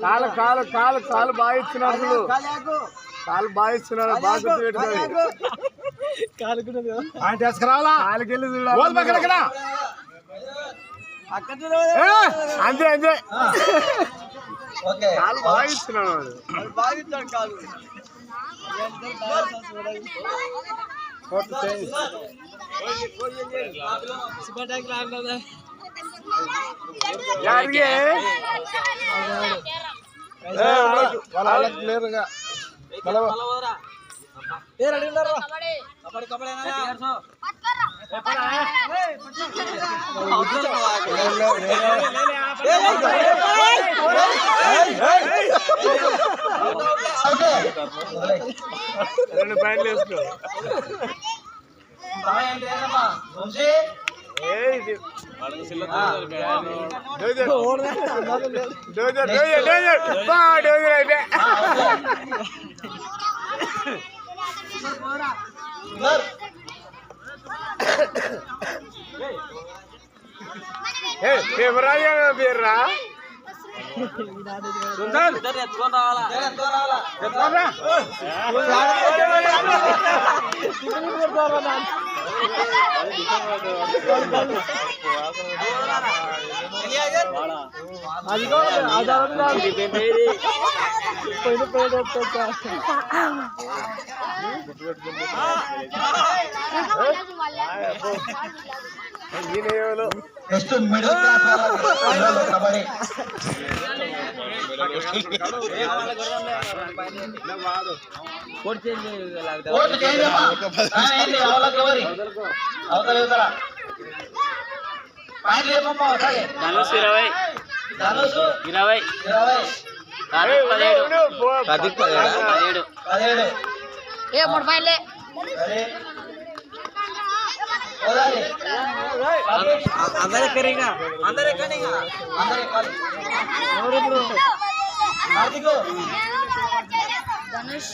కాలు కాలు కాలు కాలు బాగా ఇస్తున్నాడు కాలు బాగా ఇస్తున్నాడు బాగా గుర్తుపెట్టుకోవాలి ఆయన తీసుకురావాలా కాలుకెళ్ళి చూడాలి అంతే అంతే కాలు బాగా ఇస్తున్నాడు బాగా ఇస్తాడు కాలు ಯಾರಿಗೆ రెండు ప్యాంట్లు వేసుకో పేర్రా ಎಷ್ಟು ಮಿಡಲ್ ಕ್ಲಾಸ್ ಕಬಡ್ಡಿ అందరే కరీగా అందరే కనిగా అందరే కాలి ఎవరు ఇప్పుడు హార్దిక్ ధనుష్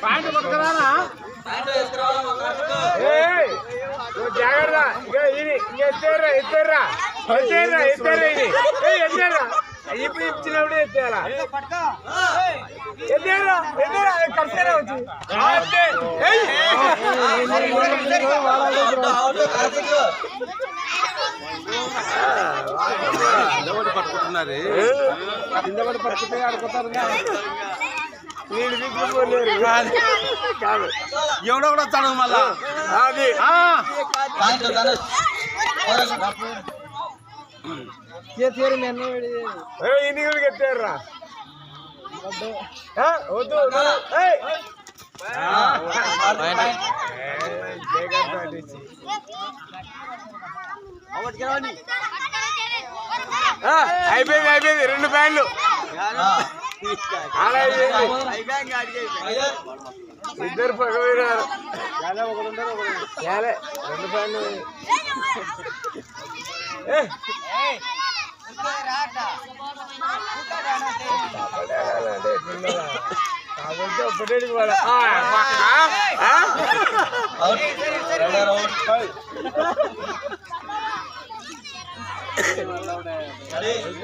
పాయింట్ పట్టుకురానా పాయింట్ వేసుకురావాలా మకాటుకు ఏయ్ నువ్వు జాగ్రత్త ఇది ఎత్తేరా ఎత్తేరా ఎత్తేరా ఎత్తేరా ఇది ఏయ్ ఎత్తేరా ఇప్పుడు ఇచ్చినప్పుడు ఎత్తేరా పట్టుకో ఎత్తేరా ఎత్తేరా కర్తేరా వచ్చి అంతే ఏయ్ హార్దిక్ ఎవరు పట్టుకుంటున్నారు కింద పడి పట్టుకుంటే ఆడుకుంటారు వీళ్ళు తీసుకుపోలేరు కాదు ఎవడో కూడా వస్తాడు మళ్ళా అది పాయింట్ ధనుష్ ఇన్ని కూడా ఎత్తారా వద్దు అయిపోయింది అయిపోయింది రెండు ప్యాన్లు ఇద్దరు పగపోయినారు రెండు ప్యాన్లు కాబట్టి ఒకటే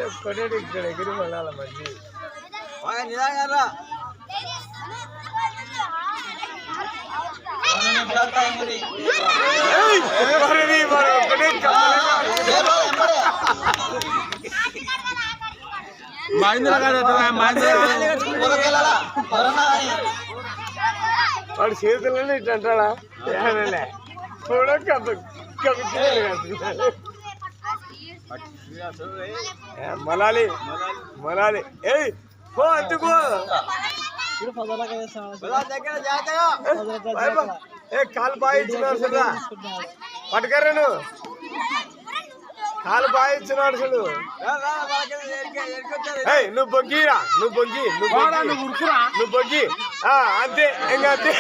ఒక్కటే ఇక్కడ ఎగిరి పడాల మంచి నిదాగా మహేంద్ర వాడు చేతులని ఇట్లా అంటాడా కూడా మలాలి మలాలి ఏయ్ పో అందుకో ఏ కాలు బాగా ఇచ్చినాడు చూడా పట్టుకరా నువ్వు కాలు బాగా ఇచ్చినాడు చూడు నువ్వు బొగ్గిరా నువ్వు బొగ్గి నువ్వు బొగ్గి అంతే ఇంకా అంతే